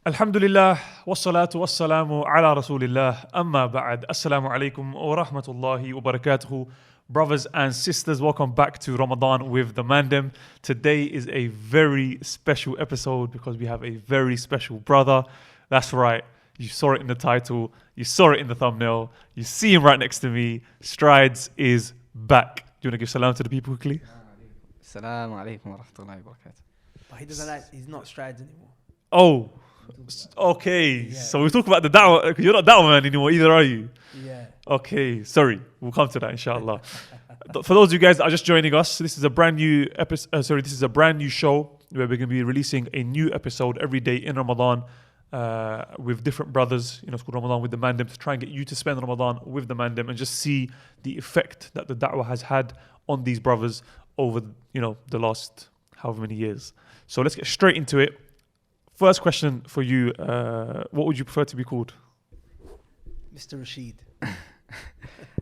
Alhamdulillah, wassalatu wassalamu ala rasulillah, amma ba'd. Assalamu alaikum wa rahmatullahi wa barakatuhu. Brothers and sisters, welcome back to Ramadan with the Mandem. Today is a very special episode because we have a very special brother. That's right, you saw it in the title, you saw it in the thumbnail, you see him right next to me. Striidez is back. Do you want to give salam to the people quickly? Assalamu alaikum wa rahmatullahi wa barakatuh. But he doesn't like, he's not Striidez anymore. Oh, okay. Yeah. So we talk about the da'wah. You're not da'wah man anymore either, are you? Yeah. Okay, sorry. We'll come to that, inshallah. For those of you guys that are just joining us, this is a brand new episode. This is a brand new show where we're going to be releasing a new episode every day in Ramadan with different brothers. You know, it's called Ramadan with the Mandem, to try and get you to spend Ramadan with the Mandem and just see the effect that the da'wah has had on these brothers over, you know, the last however many years. So let's get straight into it. First question for you, what would you prefer to be called? Mr. Rashid.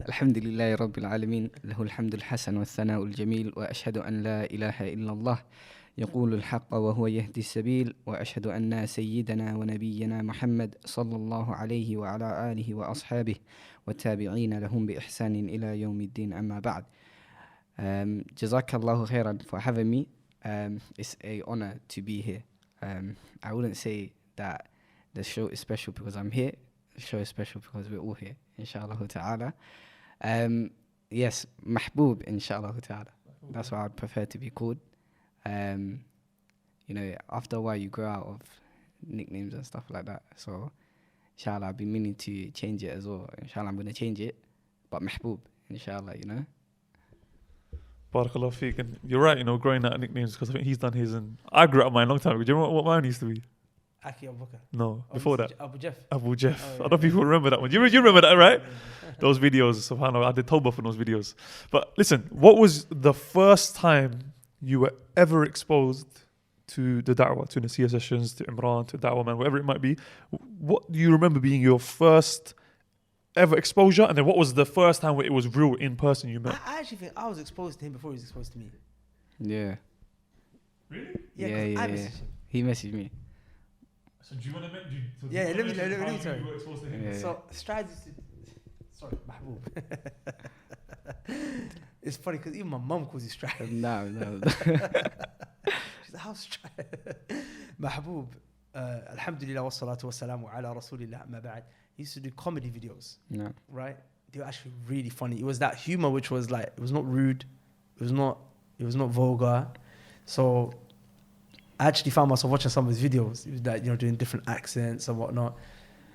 الحمد لله رب العالمين له الحمد الحسن والثناء الجميل وأشهد أن لا إله إلا الله يقول الحق وهو يهدي السبيل وأشهد أن سيدنا ونبينا محمد صلى الله عليه وعلى آله وأصحابه والتابعين لهم بإحسان إلى يوم الدين أما بعد. جزاك الله خيرا for having me. It's an honor to be here. I wouldn't say that the show is special because I'm here. The show is special because we're all here, inshallah ta'ala. Yes, mahboob, inshallah ta'ala. That's what I'd prefer to be called. You know, after a while you grow out of nicknames and stuff like that. So, inshallah, I've been meaning to change it as well. Inshallah, I'm going to change it. But mahboob, inshallah, you know. Barakallah feek. And you're right, you know, growing out nicknames, because I think he's done his, and I grew up mine a long time ago. Do you remember what mine used to be? Aki Abu Bakr. No, before that. Abu Jeff. Abu Jeff. Oh, yeah. I don't know if people remember that one. You remember that, right? Those videos, subhanAllah, I did tawbah for those videos. But listen, what was the first time you were ever exposed to the da'wah, to Nasiyah sessions, to Imran, to Dawah man, whatever it might be? What do you remember being your first ever exposure? And then what was the first time where it was real in person you met? I actually think I was exposed to him before he was exposed to me. Yeah. Really? Yeah. I messaged him. He messaged me. So do you want to mention? Yeah, let me tell you. You were exposed to him? Yeah. So Striidez, sorry, Mahboob. It's funny because even my mum calls you Striidez. No. She's like, how's Striidez? Mahboob, alhamdulillah wassalatu wassalamu ala rasulillah amma ba'd. He used to do comedy videos, No. right? They were actually really funny. It was that humor which was like, it was not rude, it was not vulgar. So I actually found myself watching some of his videos. He was like, you know, doing different accents and whatnot.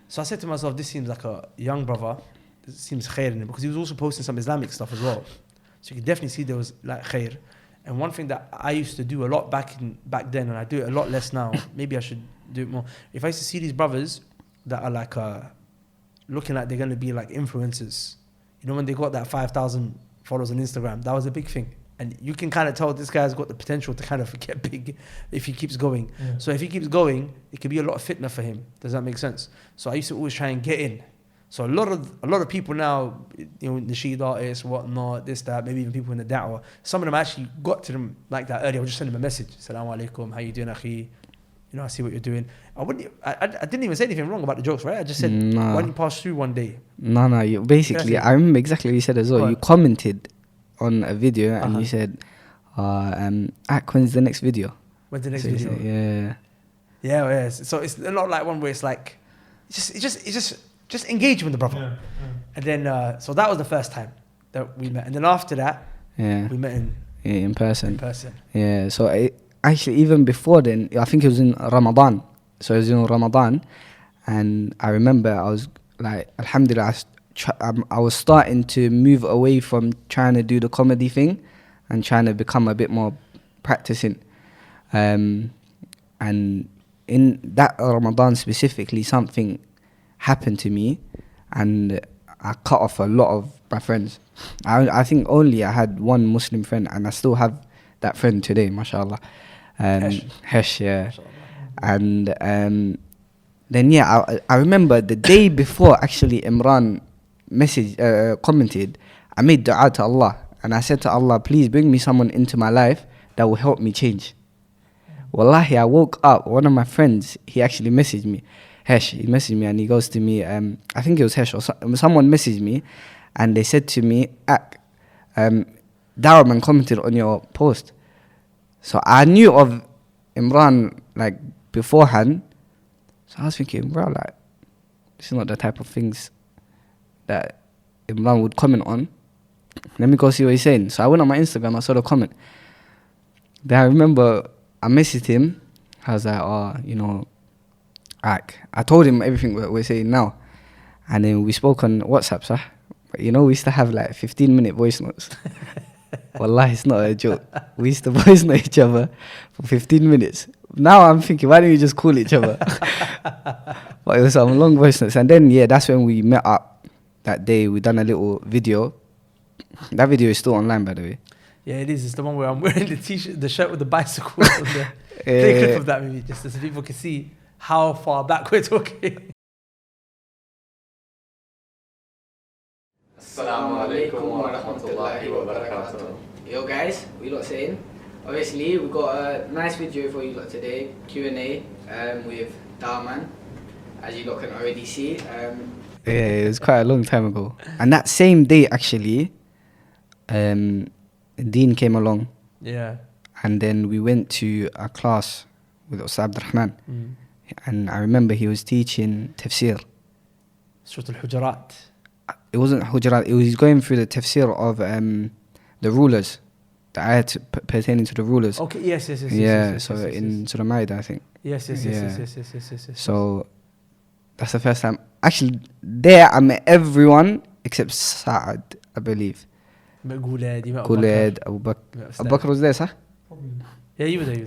So I said to myself, this seems like a young brother. This seems khair in him, because he was also posting some Islamic stuff as well. So you could definitely see there was like khair. And one thing that I used to do a lot back then, and I do it a lot less now, maybe I should do it more. If I used to see these brothers that are like looking like they're going to be like influencers, you know, when they got that 5,000 followers on Instagram, that was a big thing. And you can kind of tell this guy's got the potential to kind of get big if he keeps going. Yeah. So if he keeps going, it could be a lot of fitna for him. Does that make sense? So I used to always try and get in. So a lot of people now, you know, Nasheed artists, whatnot, this, that, maybe even people in the da'wah, some of them actually got to them like that earlier. I would just send them a message. Assalamu alaikum, how you doing, akhi? You know, I see what you're doing. I didn't even say anything wrong about the jokes, right? I just said, why don't you pass through one day? No. Basically, I remember exactly what you said as well. You commented on a video and you said, when's the next video? When's the next video? Said, yeah. Yeah. So it's not like one where it's like, just engage with the brother. Yeah. And then, so that was the first time that we met. And then after that, we met in person. Yeah. So actually, even before then, I think it was in Ramadan. So it was in Ramadan. And I remember I was like, alhamdulillah, I was starting to move away from trying to do the comedy thing and trying to become a bit more practicing. And in that Ramadan specifically, something happened to me and I cut off a lot of my friends. I think only I had one Muslim friend, and I still have that friend today, mashallah. Hesh, yeah. And then, I remember the day before actually Imran commented, I made dua to Allah and I said to Allah, please bring me someone into my life that will help me change. Wallahi, I woke up. One of my friends, he actually messaged me. Hesh, he messaged me and he goes to me, I think it was Hesh or someone messaged me and they said to me, Darman commented on your post. So I knew of Imran like beforehand. So I was thinking, bro, like, this is not the type of things that Imran would comment on. Let me go see what he's saying. So I went on my Instagram, I saw the comment. Then I remember I messaged him. I was like, oh, you know, like, I told him everything we're saying now. And then we spoke on WhatsApp, sir. But you know, we used to have like 15-minute voice notes. Wallahi, it's not a joke. We used to voice note each other for 15 minutes. Now I'm thinking, why don't we just call each other? But it was some long voice notes. And then, yeah, that's when we met up that day. We done a little video. That video is still online, by the way. Yeah, it is. It's the one where I'm wearing the t-shirt, the shirt with the bicycle on there. Play a clip of that maybe, just so people can see how far back we're talking. Assalamu alaikum wa rahmatullahi wa barakatuh. Yo guys, we lot saying. Obviously, we've got a nice video for you lot today. Q&A with Darman, as you lot can already see. Yeah, it was quite a long time ago. And that same day, actually, Dean came along. Yeah. And then we went to a class with Ustad Abdurrahman. And I remember he was teaching tafsir. Surah Al-Hujurat. It wasn't Hujurat, he's going through the tafsir of the rulers. The ayat pertaining to the rulers. Okay, yes. Yeah, so in Surah Ma'idah, I think. Yes. So that's the first time. Actually, there I met everyone except Sa'ad, I believe. met Guled, you met Guled, Abu Bakr. Abu Bakr was there, sir? Yeah, you were there.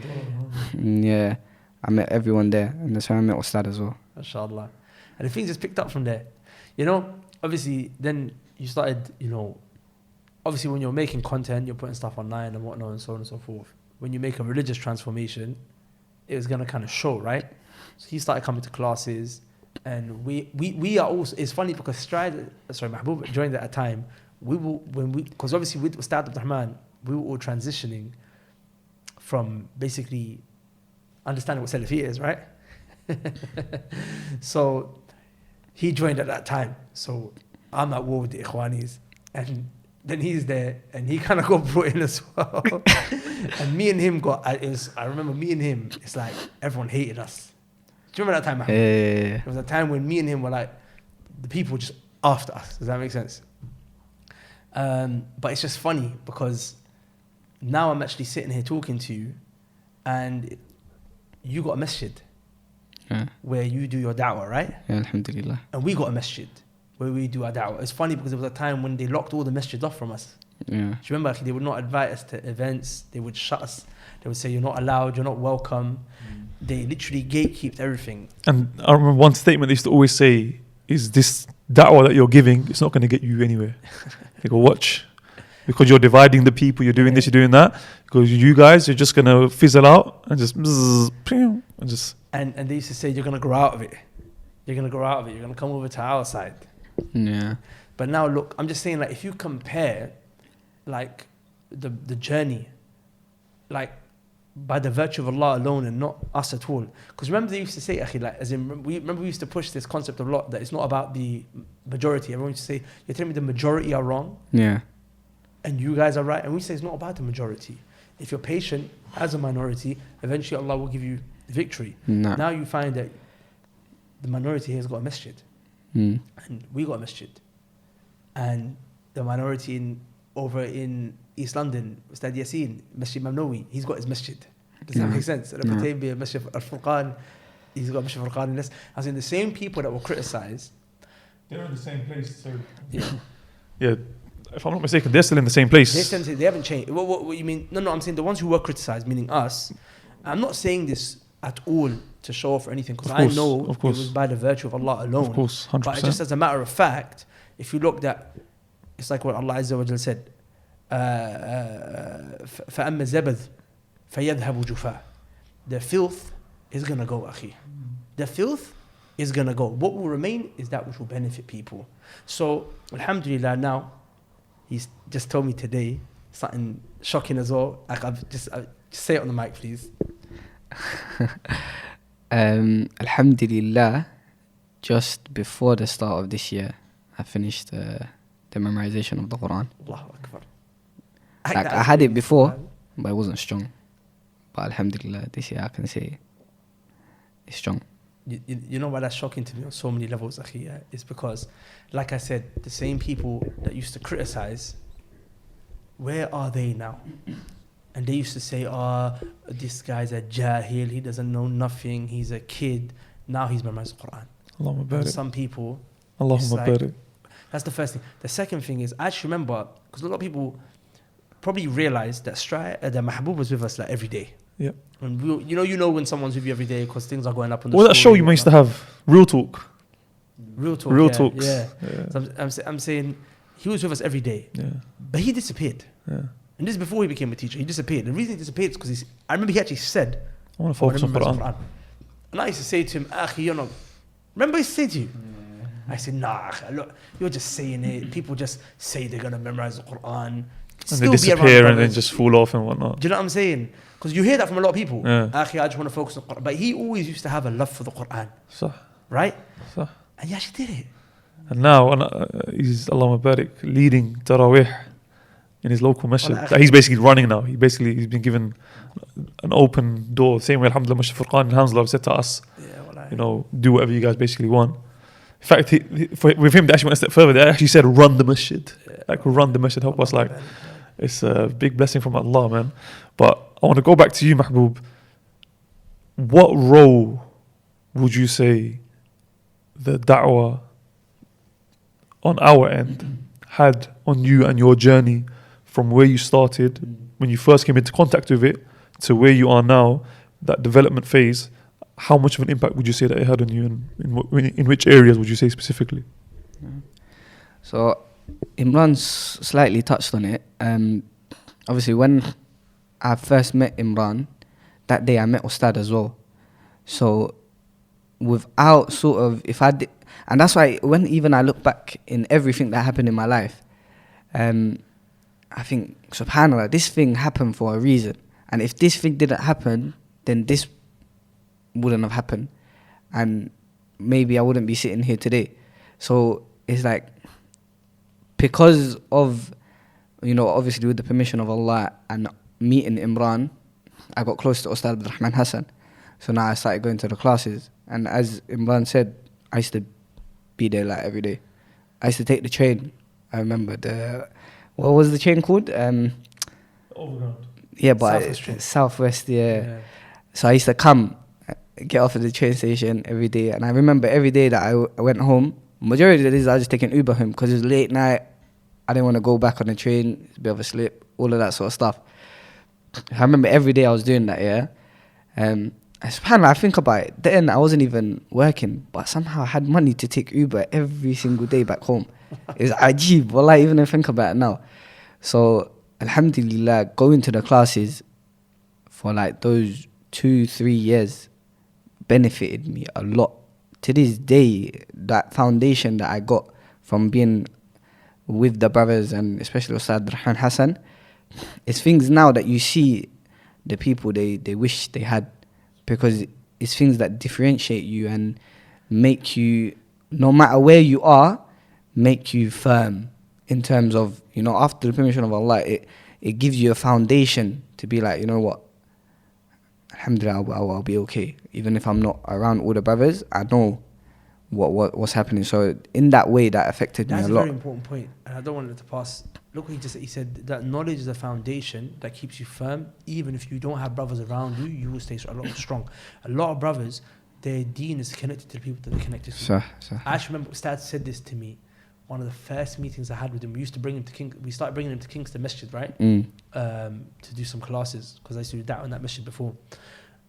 Yeah, I met everyone there. And that's when I met Ustad as well. MashaAllah. And the things just picked up from there. You know, obviously, then you started, you know, obviously when you're making content, you're putting stuff online and whatnot and so on and so forth. When you make a religious transformation, it was going to kind of show, right? So he started coming to classes and we are also, it's funny because Mahbub joined at a time, because obviously with Ustad Abdurrahman, we were all transitioning from basically understanding what Salafi is, right? So he joined at that time. So I'm at war with the Ikhwanis and then he's there and he kind of got brought in as well. And me and him I remember me and him, it's like everyone hated us. Do you remember that time? There was a time when me and him were like, the people were just after us. Does that make sense? But it's just funny because now I'm actually sitting here talking to you and you got a masjid where you do your da'wah, right? Yeah, alhamdulillah. And we got a masjid where we do our da'wah. It's funny because there was a time when they locked all the masjids off from us. Yeah. Do you remember? They would not invite us to events. They would shut us. They would say, you're not allowed, you're not welcome. They literally gatekeeped everything. And I remember one statement they used to always say is this da'wah that you're giving, it's not going to get you anywhere. They go, watch. Because you're dividing the people, you're doing this, you're doing that. Because you guys, you're just going to fizzle out and just... And they used to say, you're going to grow out of it. You're going to grow out of it. You're going to come over to our side. Yeah. But now look, I'm just saying, like, if you compare, like, the journey, like, by the virtue of Allah alone and not us at all. Because remember they used to say, akhi, like, as in, we used to push this concept a lot, that it's not about the majority. Everyone used to say, you're telling me the majority are wrong? Yeah. And you guys are right. And we say it's not about the majority. If you're patient as a minority, eventually Allah will give you victory. No. Now you find that the minority here has got a masjid. And we got a masjid. And the minority over in East London, Ustad Yassin, Masjid Mamnowi, he's got his masjid. Does that make sense? Al-Bataybiyah, Masjid Al-Furqan, he's got Masjid Al-Furqan. I was in the same people that were criticized. They're in the same place, so... Yeah. If I'm not mistaken, they're still in the same place. They haven't changed. What you mean? No, I'm saying the ones who were criticized, meaning us. I'm not saying this at all to show off or anything, because I know it was by the virtue of Allah alone. Of course, 100%. But just as a matter of fact, if you looked at, it's like what Allah Azza wa Jal said, فَأَمَّا الزَّبَذْ فَيَذْهَبُ جُفَاء. The filth is going to go, akhi. The filth is going to go. What will remain is that which will benefit people. So, alhamdulillah, now, he's just told me today something shocking as well. Like just say it on the mic, please. Alhamdulillah, just before the start of this year, I finished the memorization of the Qur'an. Allahu Akbar. Like, I had it before, but it wasn't strong. But Alhamdulillah, this year I can say it's strong. You know why that's shocking to me on so many levels, Akhi? Yeah? It's because, like I said, the same people that used to criticize, where are they now? And they used to say, this guy's a jahil, he doesn't know nothing, he's a kid. Now he's memorized the Qur'an. Allahumma And barik. some people, Allahumma barik. that's the first thing. The second thing is, I actually remember, because a lot of people probably realized that the Mahbub was with us like every day. Yeah. And you know when someone's with you every day because things are going up on the What was that show story you and used to whatnot. have? Real Talk. Real Talk. Real yeah, Talks. Yeah. Yeah. So I'm saying he was with us every day, Yeah. but he disappeared. Yeah. And this is before he became a teacher. He disappeared. The reason he disappeared is because I remember he actually said, I want to focus on memorize Quran. And I used to say to him, Akhi, you're not. Remember he said to you? I said, nah, Akhi, look, you're just saying it. People just say they're going to memorize the Quran. And they disappear and then just fall off and whatnot. Do you know what I'm saying? Because you hear that from a lot of people. Yeah. Akhi, I just want to focus on Quran. But he always used to have a love for the Quran. صح. Right? صح. And he actually did it. And now he's, Allahumma barik, leading Taraweeh in his local masjid. Wallah, He's basically running now. He's been given an open door. Same way, alhamdulillah, Masjid Furqan and Hamzullah have said to us, Yeah, do whatever you guys basically want. In fact, with him, they actually went a step further. They actually said, run the masjid. Like, run the masjid, help us. Like, it's a big blessing from Allah, man. But I want to go back to you, Mahbub. What role would you say the da'wah on our end had on you and your journey from where you started, when you first came into contact with it, to where you are now, that development phase? How much of an impact would you say that it had on you, and in which areas would you say specifically? So Imran's slightly touched on it. Obviously, when I first met Imran, that day I met Ustad as well. So without sort of, if I did, and that's why when even I look back in everything that happened in my life, I think, subhanAllah, this thing happened for a reason. And if this thing didn't happen, then this wouldn't have happened. And maybe I wouldn't be sitting here today. So it's like, because of, obviously with the permission of Allah and meeting Imran, I got close to Ustad Abdurrahman Hassan. So now I started going to the classes. And as Imran said, I used to be there like every day. I used to take the train. I remember what was the train called? Overground. Yeah, but Southwest, Southwest, yeah. So I used to get off at the train station every day. And I remember every day that I went home, majority of the days I was just taking Uber home because it was late night. I didn't want to go back on the train. It's a bit of a slip, all of that sort of stuff. I remember every day I was doing that, yeah. SubhanAllah, I think about it. Then I wasn't even working, but somehow I had money to take Uber every single day back home. It's ajib, wallah, even if I think about it now. So, alhamdulillah, going to the classes for like those 2-3 years benefited me a lot. To this day, that foundation that I got from being with the brothers and especially Ustad Abdurrahman Hassan, it's things now that you see the people they wish they had, because it's things that differentiate you and make you, no matter where you are, make you firm in terms of, after the permission of Allah, it gives you a foundation to be like, you know what, alhamdulillah, I'll be okay. Even if I'm not around all the brothers, I know what's happening. So in that way, that affected me a lot. That's a very important point, and I don't want it to pass. Look what he said that knowledge is a foundation that keeps you firm. Even if you don't have brothers around you, you will stay a lot strong. A lot of brothers, their deen is connected to the people that they're connected to. I actually remember Ustad said this to me. One of the first meetings I had with him, we used to bring him to we started bringing him to Kingston Masjid, right? To do some classes, because I used to do that in that masjid before.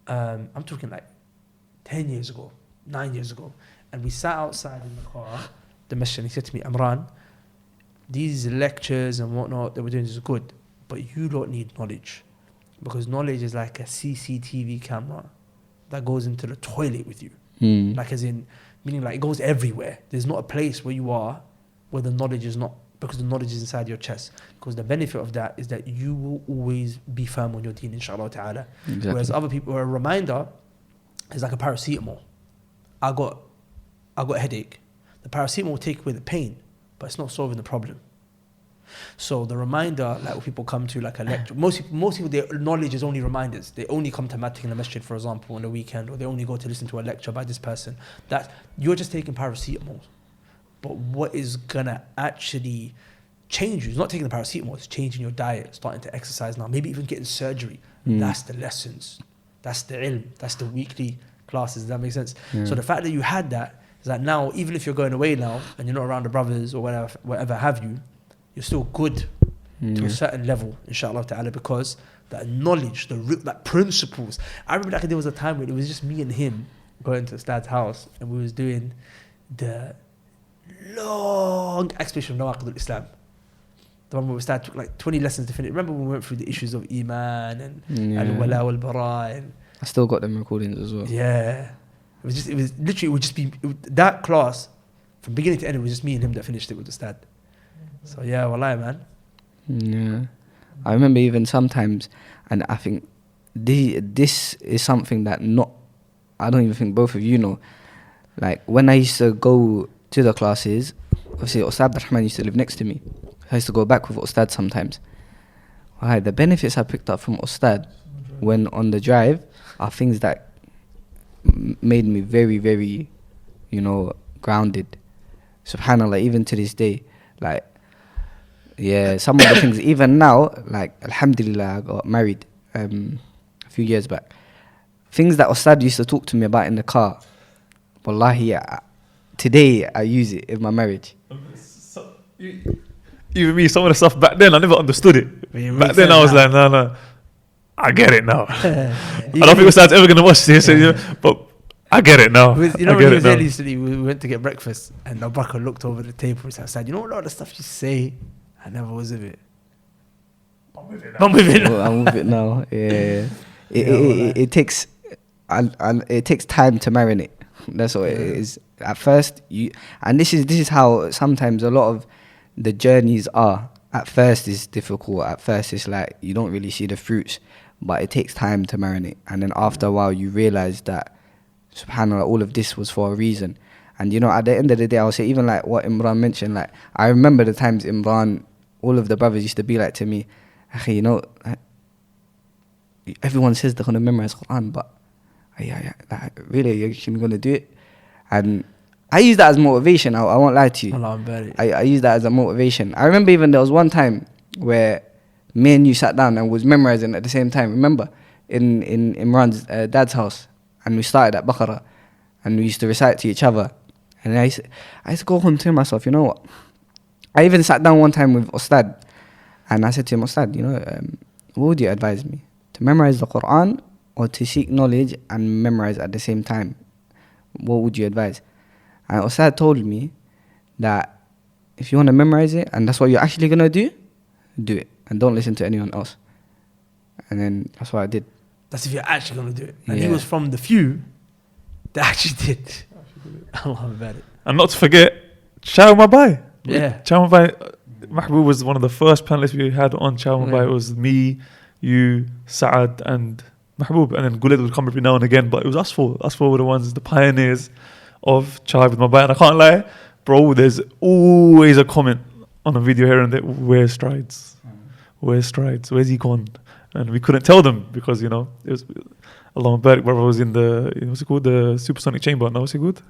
I'm talking like 10 years ago, 9 years ago. And we sat outside in the car, the masjid, and he said to me, Amran, these lectures and whatnot that we're doing is good, but you don't need knowledge. Because knowledge is like a CCTV camera that goes into the toilet with you. Like as in, meaning like it goes everywhere. There's not a place where you are where the knowledge is not because the knowledge is inside your chest. Because the benefit of that is that you will always be firm on your deen, inshallah ta'ala. Exactly. Whereas other people, a reminder is like a paracetamol. I got a headache. The paracetamol will take away the pain, but it's not solving the problem. So the reminder, like when people come to like a lecture, most people, their knowledge is only reminders. They only come to Matik in the masjid, for example, on the weekend, or they only go to listen to a lecture by this person. That you're just taking paracetamol. But what is gonna actually change you is not taking the paracetamol, it's changing your diet, starting to exercise now, maybe even getting surgery. That's the lessons. That's the ilm. That's the weekly classes. Does that make sense? So the fact that you had that is that now, even if you're going away now and you're not around the brothers or whatever have you, you're still good to a certain level, inshallah ta'ala, because that knowledge, that principles. I remember like there was a time when it was just me and him going to Ustad's house and we was doing the long explanation of Nawaqid al-Islam. The one where Ustad took like 20 lessons to finish. Remember when we went through the issues of Iman and al-Wala wal-Bara, and I still got them recordings as well. yeah. It would just be that class from beginning to end. It was just me and him that finished it with Ustad. So yeah, wallahi, man. Yeah, I remember even sometimes, and I think this is something that I don't even think both of you know. Like when I used to go to the classes, obviously Ustad Rahman used to live next to me. I used to go back with Ustad sometimes. Right, the benefits I picked up from Ustad when on the drive are things that made me very, very, grounded. Subhanallah, even to this day, like. Yeah, some of the things, even now, like, alhamdulillah, I got married a few years back. Things that Ustad used to talk to me about in the car, wallahi, today I use it in my marriage. Even me, some of the stuff back then, I never understood it. Back then, I was like, no, I get it now. I don't think Ustad's ever going to watch this, but I get it now. When he was there recently, we went to get breakfast, and Abu Bakr looked over the table and said, you know what, all the stuff you say, I never was of it. I'm with it now. Yeah. It takes time to marinate. That's what it is. At first, this is how sometimes a lot of the journeys are. At first, it's difficult. At first, it's like you don't really see the fruits, but it takes time to marinate. And then after a while, you realize that, subhanAllah, all of this was for a reason. And at the end of the day, I'll say, even like what Imran mentioned, like I remember the times Imran, all of the brothers used to be like to me, everyone says they're going to memorize Qur'an, but really, you're actually going to do it? And I use that as motivation, I won't lie to you. I use that as a motivation. I remember even there was one time where me and you sat down and was memorizing at the same time, remember? In Imran's dad's house. And we started at Baqarah, and we used to recite to each other. And I used to go home to myself, you know what? I even sat down one time with Ustad, and I said to him, Ustad, what would you advise me? To memorize the Qur'an or to seek knowledge and memorize at the same time? What would you advise? And Ustad told me that if you want to memorize it, and that's what you're actually going to do it. And don't listen to anyone else. And then that's what I did. That's if you're actually going to do it. And he was from the few that actually did. Allah about it. And not to forget, Chow Mabai. Yeah. Chow Mabai, Mahbub was one of the first panelists we had on Chow Mabai. It was me, you, Saad, and Mahbub. And then Guled would come every now and again. But it was us four. Us four were the ones, the pioneers of Chow with Mabai. And I can't lie, bro, there's always a comment on a video here and there. Where's Striidez? Where's Striidez? Where's he gone? And we couldn't tell them because, it was Allah Barak, brother was in the, what's it called? The supersonic chamber. No, what's it called?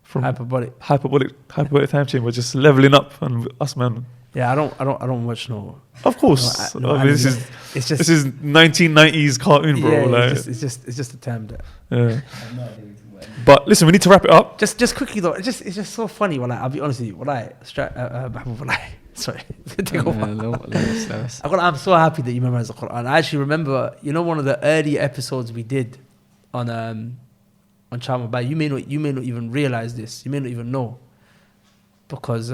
From hyperbolic time chamber, just leveling up, and us, man. Yeah, I don't watch no. Of course, this is 1990s cartoon, bro. Yeah, like, it's just a term that. Yeah. But listen, we need to wrap it up. Just quickly though, it's just so funny. Well, I'll be honest with you. Sorry, I'm so happy that you memorized the Qur'an. I actually remember, one of the early episodes we did on Chama Bay. You may not even realize this. You may not even know, because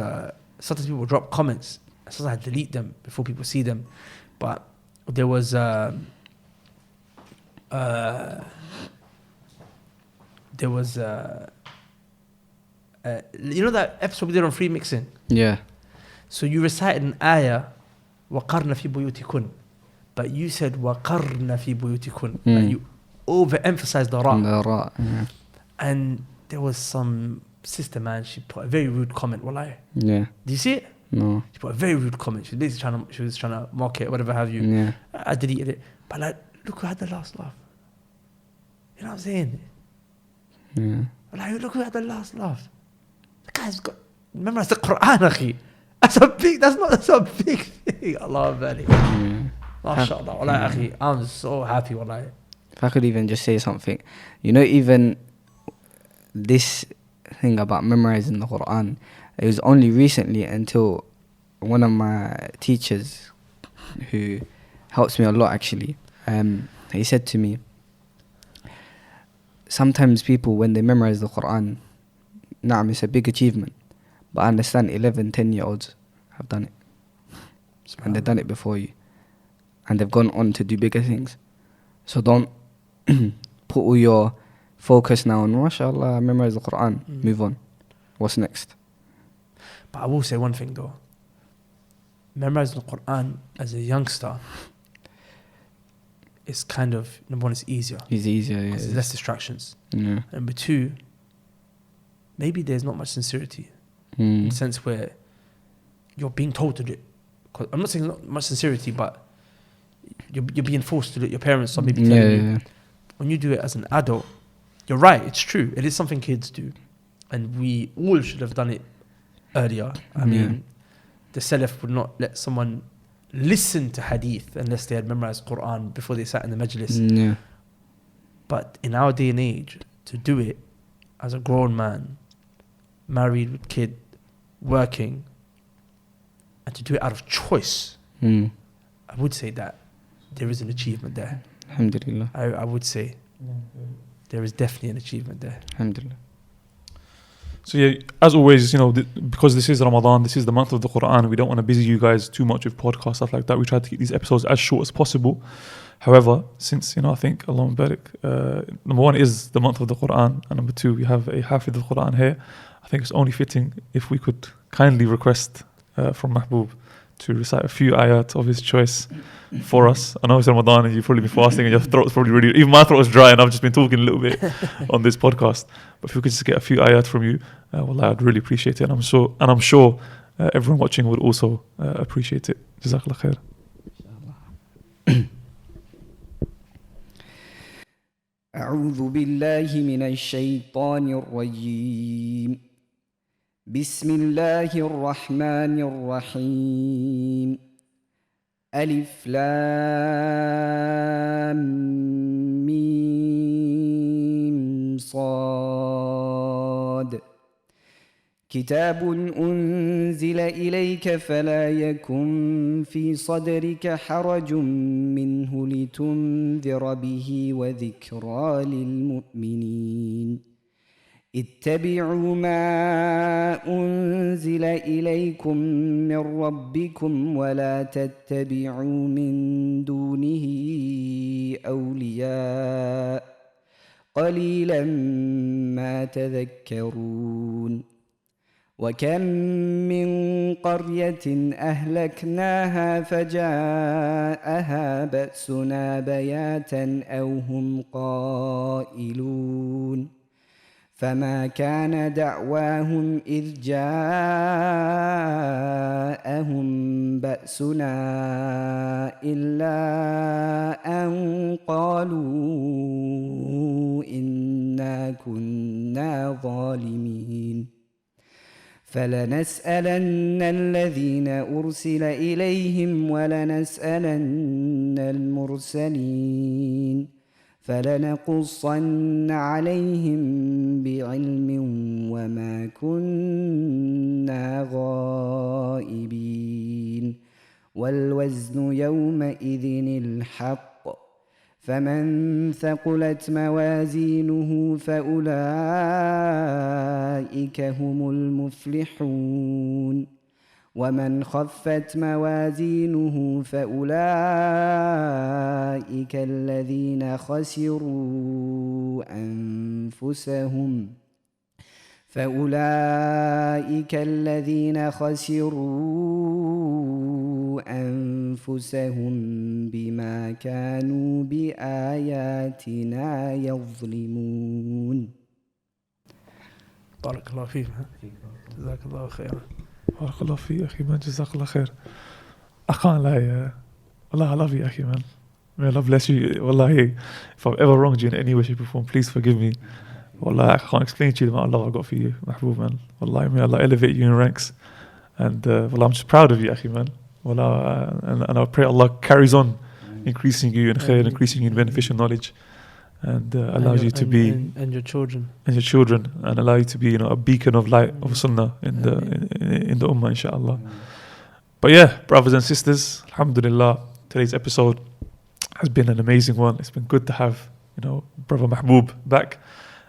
sometimes people drop comments. Sometimes I delete them before people see them. But there was that episode we did on free mixing. Yeah. So you recited an ayah, وَقَرْنَ فِي بُيُوتِكُنْ, but you said وَقَرْنَ فِي بُيُوتِكُنْ. Like you overemphasized the ra. And there was some sister, man, she put a very rude comment, wallahi. Yeah. Do you see it? No. She put a very rude comment. She was trying to mock it, whatever have you. Yeah. I deleted it. But like, look who had the last laugh. You know what I'm saying? Yeah. Like, look who had the last laugh. The guy's got memorized the Qur'an, akhi. That's a big thing. Allah barik. Yeah. MashaAllah. Wallahi, akhi, I'm so happy, wallahi. If I could even just say something, even this thing about memorizing the Qur'an, it was only recently until one of my teachers, who helps me a lot actually, he said to me, sometimes people, when they memorize the Qur'an, it's a big achievement, but I understand 11, 10-year-olds have done it, and they've done it before you, and they've gone on to do bigger things. So don't put all your focus now on, mashallah, memorize the Qur'an, move on. What's next? But I will say one thing though. Memorizing the Qur'an as a youngster is kind of, number one, it's easier. It's easier, yeah. There's less distractions. Yeah. Number two, maybe there's not much sincerity. In the sense where you're being told to do it. 'Cause I'm not saying not much sincerity, but you're being forced to do it. Your parents are maybe telling you. Yeah. When you do it as an adult, you're right, it's true. It is something kids do. And we all should have done it earlier. I mean, the Salaf would not let someone listen to hadith unless they had memorized Qur'an before they sat in the majlis. Yeah. But in our day and age, to do it as a grown man, married with kid, working, and to do it out of choice, I would say that there is an achievement there. Alhamdulillah. I would say there is definitely an achievement there. Alhamdulillah. So yeah, as always, because this is Ramadan, this is the month of the Qur'an, we don't want to busy you guys too much with podcasts, stuff like that. We try to keep these episodes as short as possible. However, since, I think, Allahumma barik, number one is the month of the Qur'an, and number two, we have a Hafid of the Qur'an here. I think it's only fitting if we could kindly request from Mahbub to recite a few ayat of his choice for us. I know it's Ramadan and you've probably been fasting and your throat's probably really, even my throat is dry and I've just been talking a little bit on this podcast. But if we could just get a few ayat from you, well, I'd really appreciate it. And I'm sure everyone watching would also appreciate it. Jazakallah khair. أعوذ بالله من الشيطان الرجيم. بسم الله الرحمن الرحيم. ألف لام ميم صاد. كتاب أنزل إليك فلا يكن في صدرك حرج منه لتنذر به وذكرى للمؤمنين. اتبعوا ما أنزل إليكم من ربكم ولا تتبعوا من دونه أولياء قليلا ما تذكرون. وكم من قرية أهلكناها فجاءها بأسنا بياتا أو هم قائلون. فما كان دعواهم إذ جاءهم بأسنا إلا أن قالوا إنا كنا ظالمين. فلنسألن الذين أرسل إليهم ولنسألن المرسلين. فلنقصن عليهم بعلم وما كنا غائبين. والوزن يومئذ الحق. فمن ثقلت موازينه فأولئك هم المفلحون. ومن خفت موازينه فأولئك الذين خسروا فأولئك الذين خسروا أنفسهم بما كانوا بآياتنا يظلمون. بارك الله فيك. جزاك الله خيرا. بارك الله فيك أخي man, جزاك الله خير. I can't lie, Allah, I love you أخي man. May Allah bless you. Wallahi, if I've ever wronged you in any way, shape or form, please forgive me. Wallahi, I can't explain to you the amount of love I've got for you, Mahbub man. Wallahi, may Allah elevate you in ranks. And Wallah, I'm just proud of you, Akhi man. Wallah, and I pray Allah carries on increasing you in khair, increasing you in beneficial knowledge, and allows you to be and your children and allow you to be, a beacon of light of sunnah in the ummah, inshallah. But yeah, brothers and sisters, alhamdulillah, today's episode has been an amazing one. It's been good to have, brother Mahbub back.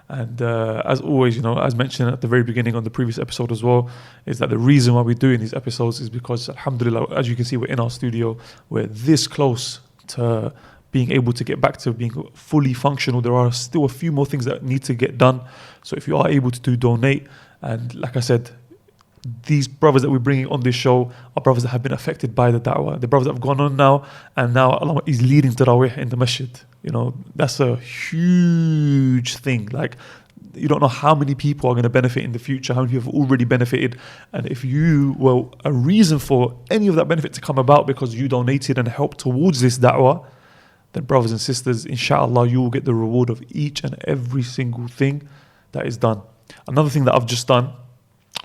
And as always, as mentioned at the very beginning on the previous episode as well, is that the reason why we're doing these episodes is because, alhamdulillah, as you can see, we're in our studio. We're this close to being able to get back to being fully functional. There are still a few more things that need to get done. So if you are able to donate, and like I said, these brothers that we're bringing on this show are brothers that have been affected by the da'wah. The brothers that have gone on now, and now Allah is leading tarawih in the masjid. That's a huge thing. Like, you don't know how many people are going to benefit in the future, how many people have already benefited. And if you were a reason for any of that benefit to come about because you donated and helped towards this da'wah, then brothers and sisters, inshallah, you will get the reward of each and every single thing that is done. Another thing that I've just done,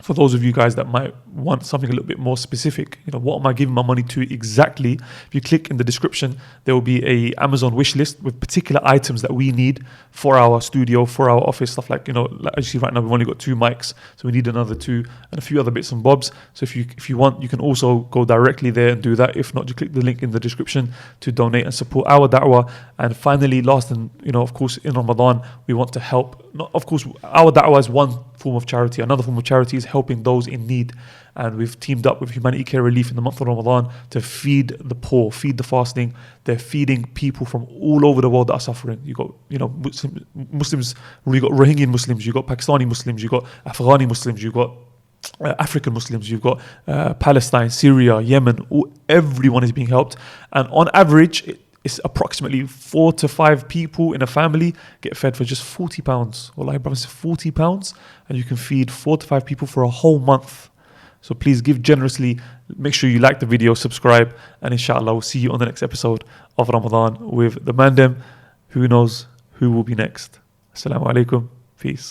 for those of you guys that might want something a little bit more specific, what am I giving my money to exactly? If you click in the description, there will be a Amazon wish list with particular items that we need for our studio, for our office, stuff like, like as you see right now, we've only got 2 mics, so we need another 2 and a few other bits and bobs. So if you want, you can also go directly there and do that. If not, just click the link in the description to donate and support our da'wah. And finally, last and, of course, in Ramadan, we want to help. Of course, our da'wah is one form of charity. Another form of charity is helping those in need. And we've teamed up with Humanity Care Relief in the month of Ramadan to feed the poor, feed the fasting. They're feeding people from all over the world that are suffering. You got, Muslims, you got Rohingya Muslims, you got Pakistani Muslims, you got Afghani Muslims, you got African Muslims, you've got Palestine, Syria, Yemen. Everyone is being helped. And on average, it's approximately 4 to 5 people in a family get fed for just £40. Wallahi, brothers, £40, and you can feed 4 to 5 people for a whole month. So please give generously. Make sure you like the video, subscribe, and inshallah we'll see you on the next episode of Ramadan with the Mandem. Who knows who will be next? Assalamu alaikum. Peace.